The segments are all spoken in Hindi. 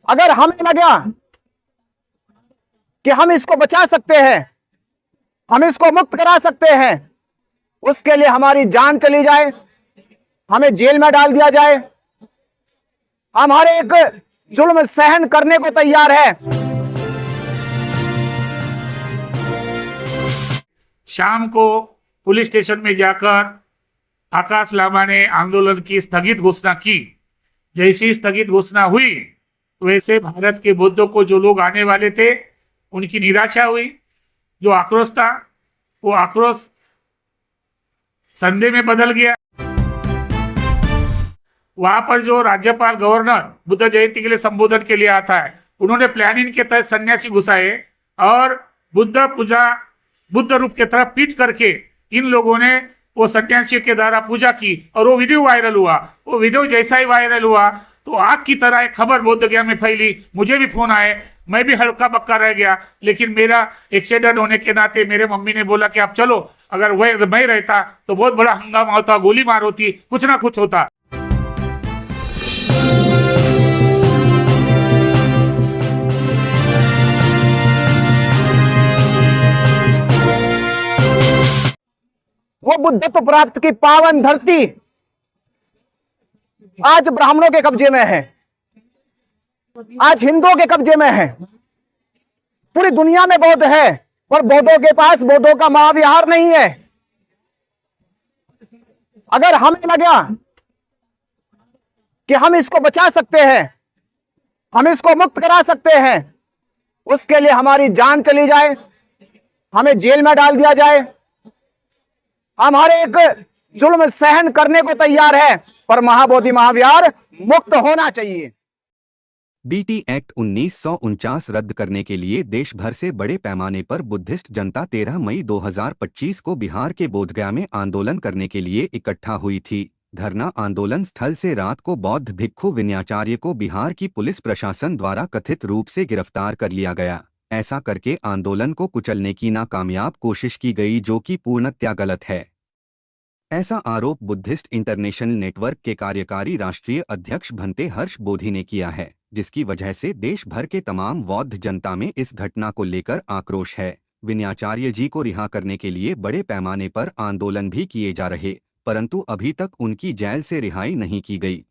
अगर हमें लगा कि हम इसको बचा सकते हैं, हम इसको मुक्त करा सकते हैं, उसके लिए हमारी जान चली जाए, हमें जेल में डाल दिया जाए, हम हर एक जुल्म सहन करने को तैयार है। शाम को पुलिस स्टेशन में जाकर आकाश लामा ने आंदोलन की स्थगित घोषणा की। जैसी स्थगित घोषणा हुई वैसे भारत के बौद्धों को जो लोग आने वाले थे उनकी निराशा हुई। जो आक्रोश था वो आक्रोश संदेह में बदल गया। वहां पर जो राज्यपाल गवर्नर बुद्ध जयंती के लिए संबोधन के लिए आता है, उन्होंने प्लानिंग के तहत सन्यासी घुसाए और बुद्ध रूप की तरफ पीट करके इन लोगों ने वो सन्यासियों के द्वारा पूजा की और वो वीडियो वायरल हुआ। वो वीडियो जैसा ही वायरल हुआ तो आग की तरह एक खबर बोध गया में फैली। मुझे भी फोन आए, मैं भी हल्का बक्का रह गया, लेकिन मेरा एक्सीडेंट होने के नाते मेरे मम्मी ने बोला कि आप चलो, अगर वह मैं रहता तो बहुत बड़ा हंगामा होता, गोली मार होती, कुछ ना कुछ होता। वो बुद्धत्व प्राप्त की पावन धरती आज ब्राह्मणों के कब्जे में है, आज हिंदुओं के कब्जे में है। पूरी दुनिया में बौद्ध है और बौद्धों के पास बौद्धों का महाविहार नहीं है। अगर हमें लगा कि हम इसको बचा सकते हैं, हम इसको मुक्त करा सकते हैं, उसके लिए हमारी जान चली जाए, हमें जेल में डाल दिया जाए, हम हर एक जुल्म सहन करने को तैयार है, पर महाबोधि महाविहार मुक्त होना चाहिए। बीटी एक्ट 1949 रद्द करने के लिए देश भर से बड़े पैमाने पर बुद्धिस्ट जनता 13 मई 2025 को बिहार के बोधगया में आंदोलन करने के लिए इकट्ठा हुई थी। धरना आंदोलन स्थल से रात को बौद्ध भिक्षु विनयाचार्य को बिहार की पुलिस प्रशासन द्वारा कथित रूप से गिरफ्तार कर लिया गया। ऐसा करके आंदोलन को कुचलने की नाकामयाब कोशिश की गई, जो कि पूर्णतया गलत है। ऐसा आरोप बुद्धिस्ट इंटरनेशनल नेटवर्क के कार्यकारी राष्ट्रीय अध्यक्ष भंते हर्ष बोधी ने किया है, जिसकी वजह से देश भर के तमाम बौद्ध जनता में इस घटना को लेकर आक्रोश है। विनयाचार्य जी को रिहा करने के लिए बड़े पैमाने पर आंदोलन भी किए जा रहे, परंतु अभी तक उनकी जेल से रिहाई नहीं की गई।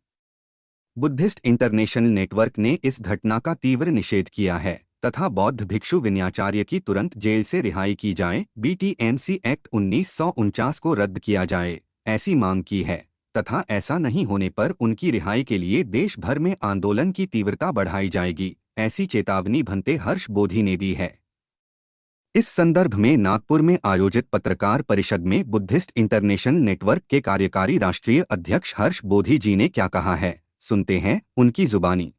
बुद्धिस्ट इंटरनेशनल नेटवर्क ने इस घटना का तीव्र निषेध किया है तथा बौद्ध भिक्षु विनयाचार्य की तुरंत जेल से रिहाई की जाए, बीटीएमसी एक्ट 1949 को रद्द किया जाए, ऐसी मांग की है तथा ऐसा नहीं होने पर उनकी रिहाई के लिए देश भर में आंदोलन की तीव्रता बढ़ाई जाएगी, ऐसी चेतावनी भंते हर्ष बोधी ने दी है। इस संदर्भ में नागपुर में आयोजित पत्रकार परिषद में बुद्धिस्ट इंटरनेशनल नेटवर्क के कार्यकारी राष्ट्रीय अध्यक्ष हर्ष बोधी जी ने क्या कहा है, सुनते हैं उनकी जुबानी।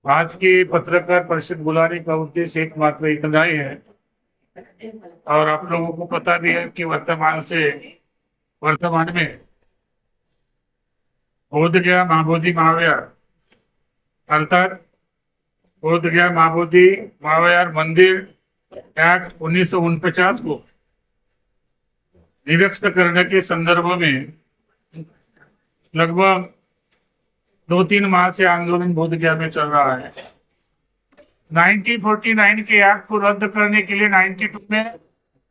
आज की पत्रकार परिषद बुलाने का उद्देश्य एकमात्र इतना ही है, और आप लोगों को पता भी है कि वर्तमान में बोधगया महाबोधि महाविहार अर्थात बोधगया महाबोधि महाविहार मंदिर एक्ट 1949 को निरस्त करने के संदर्भ में लगभग 2-3 माह से आंदोलन बोधगया में चल रहा है। 1949 के एक्ट को रद्द करने के लिए 92 में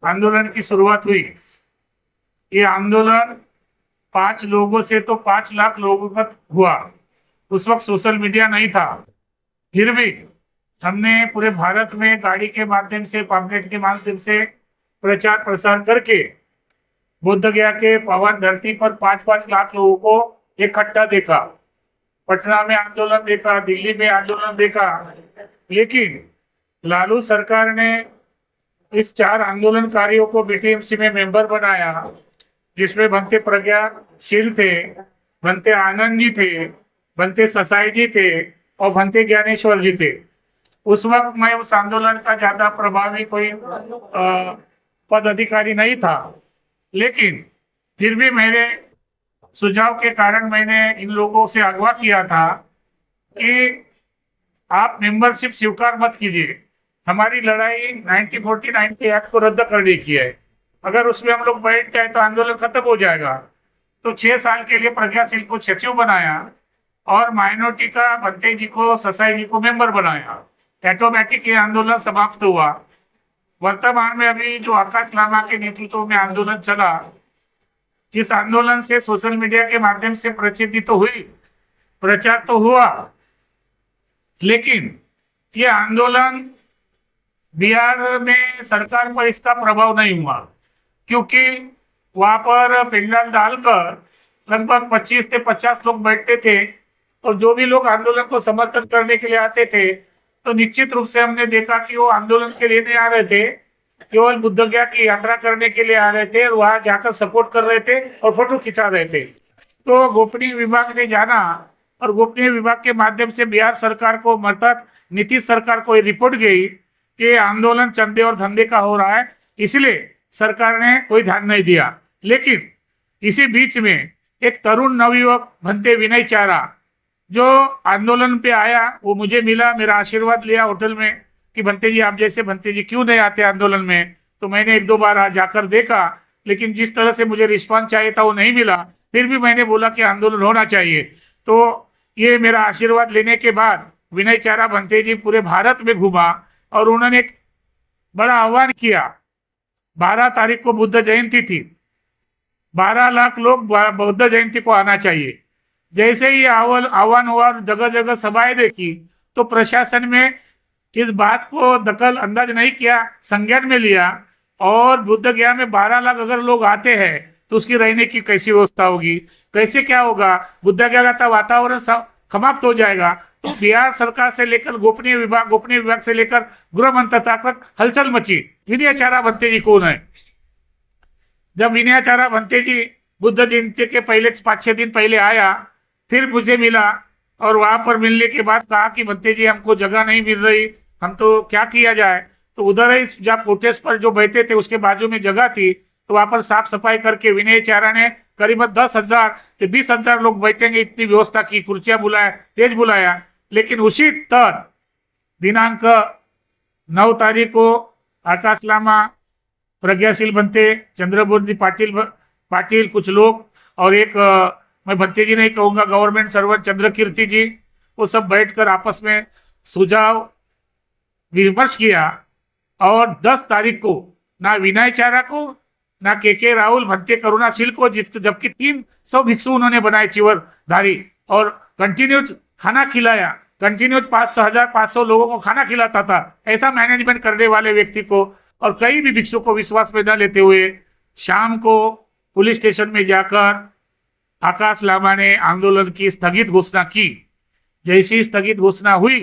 आंदोलन की शुरुआत हुई। ये आंदोलन 5 लोगों से तो 5 लाख लोगों तक हुआ। उस वक्त सोशल मीडिया नहीं था, फिर भी हमने पूरे भारत में गाड़ी के माध्यम से, पम्पलेट के माध्यम से प्रचार प्रसार करके बोधगया के पावन धरती पर 5-5 लाख लोगों को इकट्ठा देखा। पटना में आंदोलन देखा, दिल्ली में आंदोलन देखा, लेकिन लालू सरकार ने इस 4 आंदोलनकारियों को बीटीएमसी में मेंबर बनाया, जिसमें भंते प्रज्ञाशील थे, भंते आनंद जी थे, भंते ससाई जी थे और भंते ज्ञानेश्वर जी थे। उस वक्त मैं उस आंदोलन का ज्यादा प्रभावी कोई पद अधिकारी नहीं था, लेकिन फिर भी मेरे सुझाव के कारण मैंने इन लोगों से अगवा किया था कि आप मेंबरशिप स्वीकार मत कीजिए। हमारी लड़ाई 1949 के एक्ट को रद्द करने की है। अगर उसमें हम लोग बैठ जाए तो आंदोलन खत्म हो जाएगा। तो 6 साल के लिए प्रज्ञाशील को सचिव बनाया और माइनॉरिटी का भंते जी को, ससाई जी को मेंबर बनाया। ऑटोमेटिक ये आंदोलन समाप्त हुआ। वर्तमान में अभी जो आकाश लामा के नेतृत्व में आंदोलन चला, इस आंदोलन से सोशल मीडिया के माध्यम से प्रसिद्धि तो हुई, प्रचार तो हुआ, लेकिन ये आंदोलन बिहार में सरकार पर इसका प्रभाव नहीं हुआ, क्योंकि वहां पर पेंडाल डालकर लगभग 25 से 50 लोग बैठते थे और जो भी लोग आंदोलन को समर्थन करने के लिए आते थे, तो निश्चित रूप से हमने देखा कि वो आंदोलन के लिए नहीं आ रहे थे, केवल बुद्ध गया की यात्रा करने के लिए आ रहे थे और वहां जाकर सपोर्ट कर रहे थे और फोटो खिंचा रहे थे। तो गोपनीय विभाग ने जाना और गोपनीय विभाग के माध्यम से बिहार सरकार को, अर्थात नीतीश सरकार को रिपोर्ट गई कि आंदोलन चंदे और धंधे का हो रहा है, इसलिए सरकार ने कोई ध्यान नहीं दिया। लेकिन इसी बीच में एक तरुण नवयुवक भंते विनय चारा जो आंदोलन पे आया, वो मुझे मिला, मेरा आशीर्वाद लिया होटल में कि भंते जी, आप जैसे भंते जी क्यों नहीं आते आंदोलन में। तो मैंने 1-2 बार जाकर देखा, लेकिन जिस तरह से मुझे रिस्पांस चाहिए था वो नहीं मिला। फिर भी मैंने बोला कि आंदोलन होना चाहिए। तो ये मेरा आशीर्वाद लेने के बाद विनय चारा भंते जी पूरे भारत में घूमा और उन्होंने एक बड़ा आह्वान किया। 12 तारीख को बुद्ध जयंती थी, 12 लाख लोग बुद्ध जयंती को आना चाहिए। जैसे ही आह्वान हुआ और जगह जगह सभाएं देखी, तो प्रशासन में इस बात को दखल अंदाज नहीं किया, संज्ञान में लिया। और बुद्ध गया में 12 लाख अगर लोग आते हैं तो उसकी रहने की कैसी व्यवस्था होगी, कैसे क्या होगा, बुद्ध गया का वातावरण समाप्त हो जाएगा। तो बिहार सरकार से लेकर गोपनीय विभाग से लेकर गृह मंत्रालय तक हलचल मची। विनय चारा भंते जी कौन है? जब विनय चारा भंते जी बुद्ध जयंती के पहले 5-6 दिन पहले आया, फिर मुझे मिला और वहां पर मिलने के बाद कहा कि भंते जी, हमको जगह नहीं मिल रही, हम तो क्या किया जाए। तो उधर ही जब प्रोटेस्ट पर जो बैठे थे उसके बाजू में जगह थी, तो वहां पर साफ सफाई करके विनय चारा ने करीबन 10,000 से 20,000 लोग बैठेंगे इतनी व्यवस्था की, कुर्सियां बुलाया, स्टेज बुलाया। लेकिन उसी तक दिनांक 9 तारीख को आकाश लामा, प्रज्ञाशील भंते, चंद्रबोधी पाटिल कुछ लोग और एक मैं भंते जी नहीं कहूंगा, गवर्नमेंट सर्वेंट चंद्रकीर्ति जी, वो सब बैठकर आपस में सुझाव विमर्श किया। और 10 तारीख को ना विनय चारा को, ना के राहुल, भंते करुणाशील को, जबकि 300 भिक्षु उन्होंने बनाए चिवरधारी और कंटिन्यू खाना खिलाया, कंटिन्यू 500 लोगों को खाना खिलाता था। ऐसा मैनेजमेंट करने वाले व्यक्ति को और कई भी भिक्षु को विश्वास में न लेते हुए शाम को पुलिस स्टेशन में जाकर आकाश लामा ने आंदोलन की स्थगित घोषणा की। जैसी स्थगित घोषणा हुई,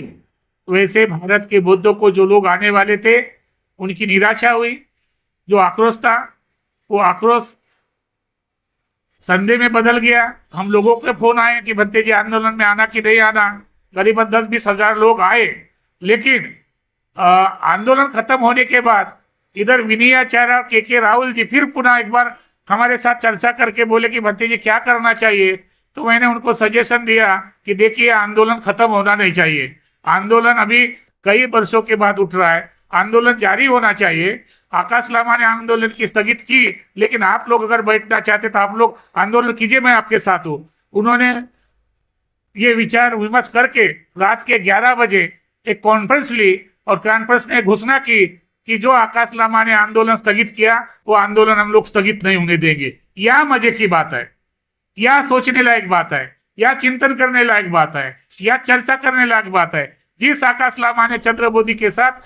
वैसे भारत के बौद्धों को, जो लोग आने वाले थे, उनकी निराशा हुई। जो आक्रोश था वो आक्रोश संदेह में बदल गया। हम लोगों के फोन आए कि भंते जी आंदोलन में आना कि नहीं आना। करीबन 10-20 हजार लोग आए, लेकिन आंदोलन खत्म होने के बाद इधर विनय चारा और के राहुल जी फिर पुनः एक बार हमारे साथ चर्चा करके बोले कि भंते जी क्या करना चाहिए। तो मैंने उनको सजेशन दिया कि देखिए, आंदोलन खत्म होना नहीं चाहिए, आंदोलन अभी कई वर्षों के बाद उठ रहा है, आंदोलन जारी होना चाहिए। आकाश लामा ने आंदोलन की स्थगित की, लेकिन आप लोग अगर बैठना चाहते तो आप लोग आंदोलन कीजिए, मैं आपके साथ हूँ। उन्होंने ये विचार विमर्श करके रात के 11 बजे एक कॉन्फ्रेंस ली और कॉन्फ्रेंस ने घोषणा की कि जो आकाश लामा ने आंदोलन स्थगित किया, वो आंदोलन हम लोग स्थगित नहीं होने देंगे। यह मजे की बात है, यह सोचने लायक बात है, यह चिंतन करने लायक बात है, यह चर्चा करने लायक बात है। जिस आकाश लामा ने चंद्रबोधी के साथ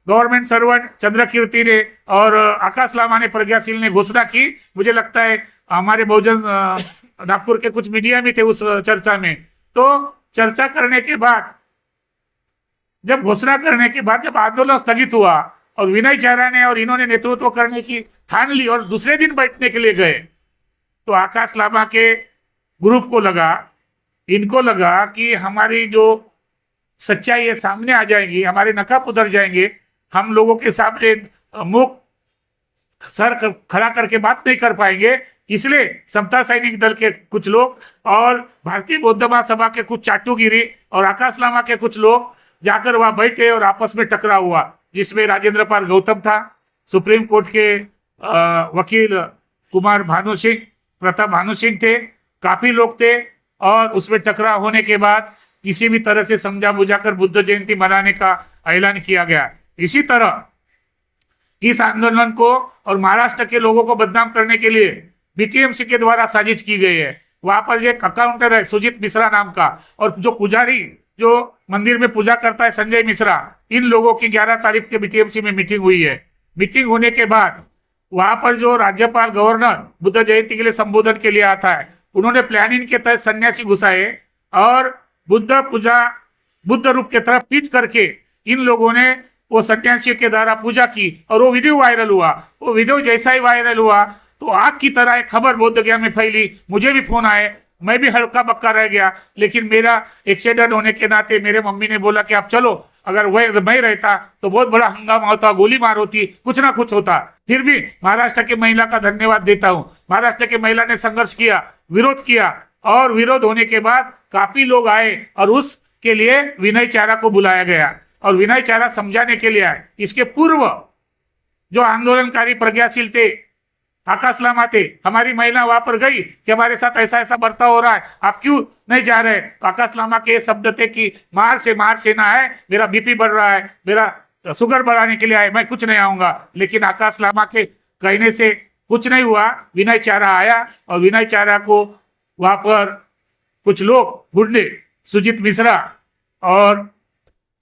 गवर्नमेंट सर्वेंट चंद्रकीर्ति ने और आकाश लामा ने, प्रज्ञाशील ने घोषणा की, मुझे लगता है हमारे बहुजन नागपुर के कुछ मीडिया में थे उस चर्चा में। तो चर्चा करने के बाद, जब घोषणा करने के बाद, जब आंदोलन स्थगित हुआ और विनय चारा ने और इन्होंने नेतृत्व करने की ठान ली और दूसरे दिन बैठने के लिए गए, तो आकाश लामा के ग्रुप को लगा, इनको लगा कि हमारी जो सच्चाई है सामने आ जाएगी, हमारे नकाब उधर जाएंगे, हम लोगों के सामने मुख सर खड़ा करके बात नहीं कर पाएंगे। इसलिए समता सैनिक दल के कुछ लोग और भारतीय बौद्ध महासभा के कुछ चाटुगिरी और आकाश लामा के कुछ लोग जाकर वहां बैठे और आपस में टकराव हुआ, जिसमें राजेंद्र पाल गौतम था, सुप्रीम कोर्ट के वकील कुमार भानु सिंह प्रताप भानु सिंह थे, काफी लोग थे, और उसमें टकराव होने के बाद किसी भी तरह से समझा बुझाकर बुद्ध जयंती मनाने का ऐलान किया गया। इसी तरह इस आंदोलन को और महाराष्ट्र के लोगों को बदनाम करने के लिए बीटीएमसी के द्वारा साजिश की गई है। वहां पर एक अकाउंटर है सुजीत मिश्रा नाम का, और जो पुजारी जो मंदिर में पूजा करता है संजय मिश्रा, इन लोगों की 11 तारीख के बीटीएमसी में मीटिंग हुई है। मीटिंग होने के बाद वहां पर जो राज्यपाल गवर्नर बुद्ध जयंती के लिए संबोधन के लिए आता है, उन्होंने प्लानिंग के तहत सन्यासी घुसाए और बुद्ध रूप के तरफ पीट करके इन लोगों ने वो सन्यासियों के द्वारा पूजा की, और वो वीडियो वायरल हुआ। वो वीडियो जैसा ही वायरल हुआ तो आग की तरह एक खबर बोध गया में फैली। मुझे भी फोन आए, मैं भी हल्का बक्का रह गया, लेकिन मेरा एक्सीडेंट होने के नाते मेरे मम्मी ने बोला कि आप चलो, अगर वह मैं रहता तो बहुत बड़ा हंगामा होता, गोली मार होती, कुछ ना कुछ होता। फिर भी महाराष्ट्र की महिला का धन्यवाद देता हूँ। महाराष्ट्र की महिला ने संघर्ष किया, विरोध किया, और विरोध होने के बाद काफी लोग आए और उसके लिए विनय चारा को बुलाया गया, और विनय चारा समझाने के लिए आए। इसके पूर्व जो आंदोलनकारी प्रज्ञाशील थे, आकाश लामा थे, हमारी महिला वहां पर गई कि हमारे साथ ऐसा ऐसा बर्ताव हो रहा है, आप क्यों नहीं जा रहे? तो आकाश लामा के शब्द थे कि मार से ना है, मेरा बीपी बढ़ रहा है, मेरा शुगर बढ़ाने के लिए आए, मैं कुछ नहीं आऊंगा। लेकिन आकाश लामा के कहने से कुछ नहीं हुआ। विनय चारा आया, और विनय चारा को वहां पर कुछ लोग गुंडे सुजीत मिश्रा और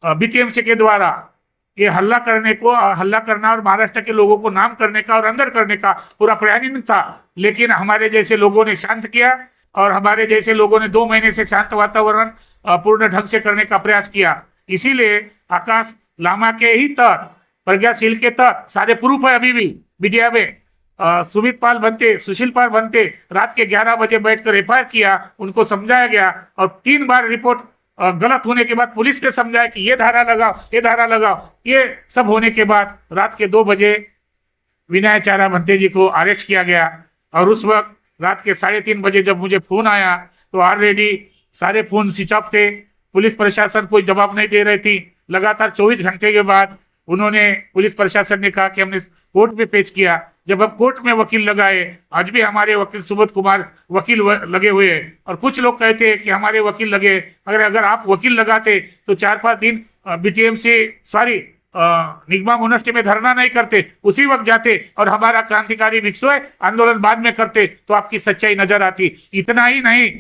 बीटीएमसी के द्वारा ये हल्ला करना और महाराष्ट्र के लोगों को नाम करने का और अंदर करने का पूरा प्लानिंग था। लेकिन हमारे जैसे लोगों ने शांत किया, और हमारे जैसे लोगों ने 2 महीने से शांत वातावरण पूर्ण ढंग से करने का प्रयास किया। इसीलिए आकाश लामा के ही तहत, प्रज्ञाशील के तहत सारे प्रूफ है अभी भी मीडिया में। सुमित पाल बनते, सुशील पाल बनते रात के 11 बजे बैठकर एफआईआर किया, उनको समझाया गया, और 3 बार रिपोर्ट गलत होने के बाद पुलिस ने समझाया कि ये धारा लगाओ, ये धारा लगाओ। ये सब होने के बाद रात के 2 बजे विनय चारा भंते जी को अरेस्ट किया गया, और उस वक्त रात के 3:30 बजे जब मुझे फोन आया तो ऑलरेडी सारे फोन स्विच ऑफ थे। पुलिस प्रशासन कोई जवाब नहीं दे रही थी। लगातार 24 घंटे के बाद पुलिस प्रशासन ने कहा कि हमने कोर्ट में पेश किया। जब हम कोर्ट में वकील लगाए, आज भी हमारे वकील सुबोध कुमार वकील लगे हुए हैं, और कुछ लोग कहते हैं कि हमारे वकील लगे, अगर आप वकील लगाते तो 4-5 दिन बीटीएमसी निगमा यूनिवर्सिटी में धरना नहीं करते, उसी वक्त जाते और हमारा क्रांतिकारी विक्षोभ आंदोलन बाद में करते, तो आपकी सच्चाई नजर आती। इतना ही नहीं,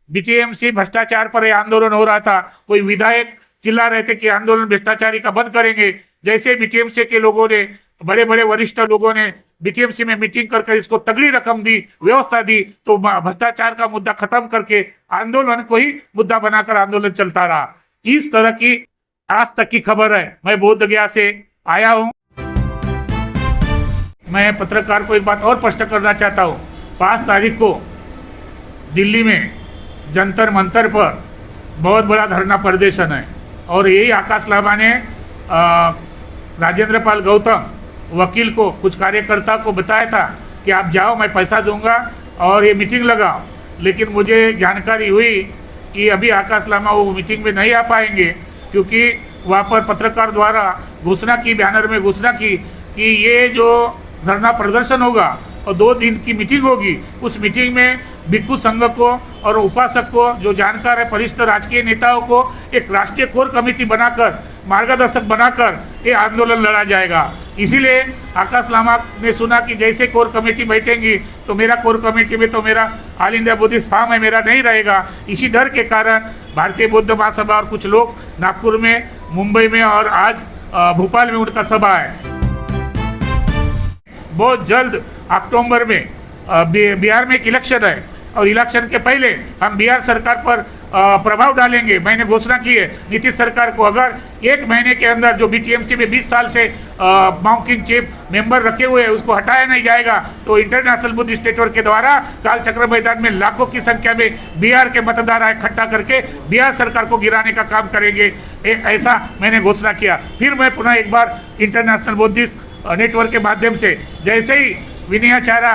बीटीएमसी भ्रष्टाचार पर यह आंदोलन हो रहा था। कोई विधायक चिल्ला रहे थे कि आंदोलन भ्रष्टाचारी का बंद करेंगे। जैसे बीटीएमसी के लोगों ने, बड़े बड़े वरिष्ठ लोगों ने बीटीएमसी में मीटिंग करके इसको तगड़ी रकम दी, व्यवस्था दी, तो भ्रष्टाचार का मुद्दा खत्म करके आंदोलन को ही मुद्दा बनाकर आंदोलन चलता रहा। इस तरह की आज तक की खबर है। मैं बोध गया से आया हूं। मैं पत्रकार को एक बात और स्पष्ट करना चाहता हूं। 5 तारीख को दिल्ली में जंतर मंतर पर बहुत बड़ा धरना प्रदर्शन है, और यही आकाश लामा ने राजेंद्र पाल गौतम वकील को, कुछ कार्यकर्ता को बताया था कि आप जाओ, मैं पैसा दूंगा और ये मीटिंग लगाओ। लेकिन मुझे जानकारी हुई कि अभी आकाश लामा वो मीटिंग में नहीं आ पाएंगे, क्योंकि वहाँ पर पत्रकार द्वारा घोषणा की, बैनर में घोषणा की कि ये जो धरना प्रदर्शन होगा और 2 दिन की मीटिंग होगी, उस मीटिंग में भिक्खु संघ को और उपासक को, जो जानकार है, वरिष्ठ राजकीय नेताओं को एक राष्ट्रीय कोर कमेटी बनाकर, मार्गदर्शक बनाकर ये आंदोलन लड़ा जाएगा। इसीलिए आकाश लामा ने सुना कि जैसे कोर कमेटी बैठेंगी तो मेरा कोर कमेटी में तो मेरा ऑल इंडिया बुद्धिस्ट फॉर्म है, मेरा नहीं रहेगा। इसी डर के कारण भारतीय बौद्ध महासभा और कुछ लोग नागपुर में, मुंबई में और आज भोपाल में उनका सभा है। बहुत जल्द अक्टूबर में बिहार में एक इलेक्शन है, और इलेक्शन के पहले हम बिहार सरकार पर प्रभाव डालेंगे। मैंने घोषणा की है नीतीश सरकार को, अगर 1 महीने के अंदर जो बीटीएमसी में 20 साल से माउंटिंग चीफ मेंबर रखे हुए हैं उसको हटाया नहीं जाएगा, तो इंटरनेशनल बुद्धिस्ट नेटवर्क के द्वारा कालचक्र मैदान में लाखों की संख्या में बिहार के मतदाता इकट्ठा करके बिहार सरकार को गिराने का काम करेंगे। ऐसा मैंने घोषणा किया। फिर मैं पुनः एक बार इंटरनेशनल बुद्धिस्ट नेटवर्क के माध्यम से, जैसे ही विनय चारा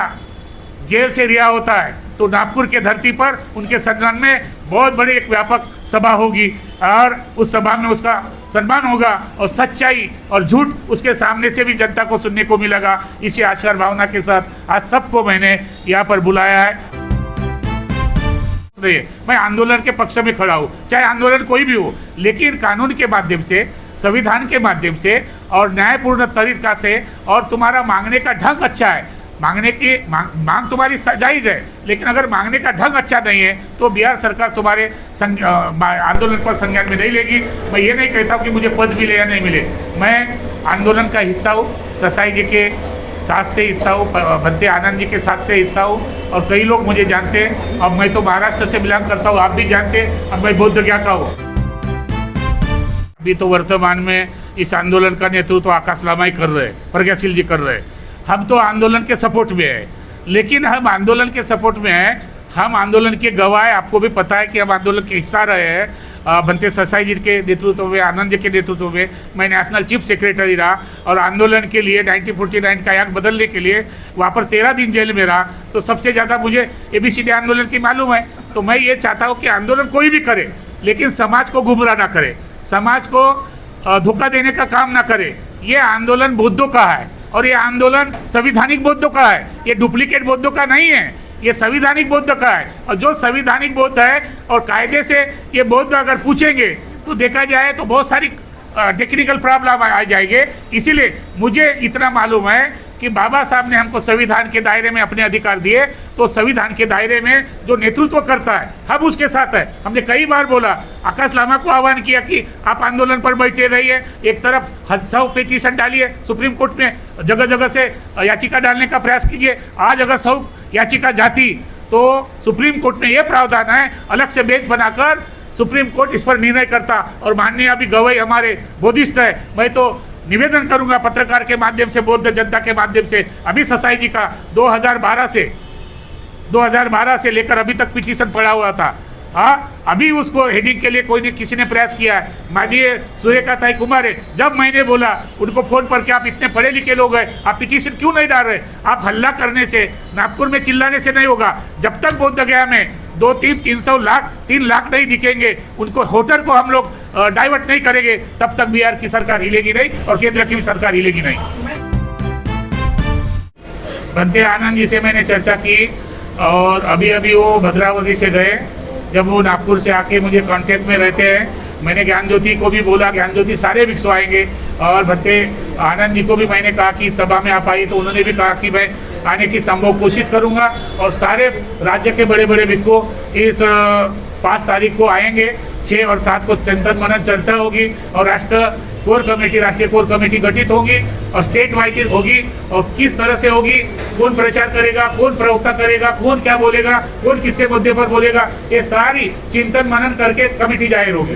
जेल से रिहा होता है तो नागपुर के धरती पर उनके सम्मान में बहुत बड़ी एक व्यापक सभा होगी और उस सभा में उसका सम्मान होगा और सच्चाई और झूठ उसके सामने से भी जनता को सुनने को मिलेगा। इसी आशा और भावना के साथ आज सबको मैंने यहाँ पर बुलाया है। मैं आंदोलन के पक्ष में खड़ा हूँ, चाहे आंदोलन कोई भी हो, लेकिन कानून के माध्यम से, संविधान के माध्यम से और न्यायपूर्ण तरीका से, और तुम्हारा मांगने का ढंग अच्छा है, मांगने की मांग तुम्हारी जायज है, लेकिन अगर मांगने का ढंग अच्छा नहीं है तो बिहार सरकार तुम्हारे आंदोलन पर संज्ञान में नहीं लेगी। मैं ये नहीं कहता हूँ कि मुझे पद मिले या नहीं मिले, मैं आंदोलन का हिस्सा हूँ, ससाई जी के साथ से हिस्सा हूँ, भंते आनंद जी के साथ से हिस्सा हूँ, और कई लोग मुझे जानते हैं। अब मैं तो महाराष्ट्र से बिलोंग करता हूँ, आप भी जानते हैं। अब मैं बौद्ध क्या का हूँ। अभी तो वर्तमान में इस आंदोलन का नेतृत्व आकाश लामा ही कर रहे हैं, प्रज्ञाशील जी कर रहे हैं। हम तो आंदोलन के सपोर्ट में है, लेकिन हम आंदोलन के सपोर्ट में हैं, हम आंदोलन के गवाह हैं। आपको भी पता है कि हम आंदोलन के हिस्सा रहे हैं। भंते ससाई जी के नेतृत्व में, आनंद जी के नेतृत्व में मैं नेशनल चीफ सेक्रेटरी रहा और आंदोलन के लिए 1949 का एक्ट बदलने के लिए वहाँ पर 13 दिन जेल में रहा। तो सबसे ज़्यादा मुझे ABCD आंदोलन की मालूम है। तो मैं ये चाहता हूँ कि आंदोलन कोई भी करे, लेकिन समाज को गुमराह ना करे, समाज को धोखा देने का काम ना करे। ये आंदोलन बौद्धों का है और ये आंदोलन संवैधानिक बौद्धों का है, ये डुप्लीकेट बौद्धों का नहीं है, ये संवैधानिक बौद्ध का है। और जो संवैधानिक बौद्ध है और कायदे से ये बौद्ध अगर पूछेंगे तो देखा जाए तो बहुत सारी टेक्निकल प्रॉब्लम आ जाएंगे। इसीलिए मुझे इतना मालूम है कि बाबा साहब ने हमको संविधान के दायरे में अपने अधिकार दिए, तो संविधान के दायरे में जो नेतृत्व करता है हम उसके साथ है। हमने कई बार बोला, आकाश लामा को आह्वान किया कि आप आंदोलन पर बैठे रहिए, एक तरफ 100 पिटीशन डालिए सुप्रीम कोर्ट में, जगह जगह से याचिका डालने का प्रयास कीजिए। आज अगर 100 याचिका जाती तो सुप्रीम कोर्ट में यह प्रावधान है, अलग से बेंच बनाकर सुप्रीम कोर्ट इस पर निर्णय करता। और माननीय अभी गवाही हमारे बोधिष्ट है, मैं तो निवेदन करूंगा पत्रकार के माध्यम से, बौद्ध जनता के माध्यम से, अभी ससाई जी का 2012 से लेकर अभी तक पिटीशन पड़ा हुआ था। अभी उसको हेडिंग के लिए किसी ने प्रयास किया है। माननीय सूर्यकांत ताई कुमार है, जब मैंने बोला उनको फोन पर कि आप इतने पढ़े लिखे लोग हैं, आप पिटीशन क्यों नहीं डाल रहे? आप हल्ला करने से, नागपुर में चिल्लाने से नहीं होगा। जब तक बोध गया में 3 लाख नहीं दिखेंगे, उनको वोटर को हम लोग डाइवर्ट नहीं करेंगे, तब तक बिहार की सरकार हिलेगी नहीं और केंद्र की भी सरकार हिलेगी नहीं। भंते आनंद जी से मैंने चर्चा की और अभी वो भद्रावती से गए। जब वो नागपुर से आके मुझे कांटेक्ट में रहते हैं, मैंने ज्ञान ज्योति को भी बोला, ज्ञान ज्योति सारे भिक्षु आएंगे। और भंते आनंद जी को भी मैंने कहा कि सभा में आप आई, तो उन्होंने भी कहा कि मैं आने की संभव कोशिश करूंगा। और सारे राज्य के बड़े बड़े भिक्षु इस 5 तारीख को आएंगे। 6 और 7 को चिंतन मनन चर्चा होगी और राष्ट्रीय कोर कमेटी गठित होगी और स्टेट वाइज होगी। और किस तरह से होगी, कौन प्रचार करेगा, कौन प्रवक्ता करेगा, कौन क्या बोलेगा, कौन किससे मुद्दे पर बोलेगा, ये सारी चिंतन मनन करके कमेटी जाहिर होगी।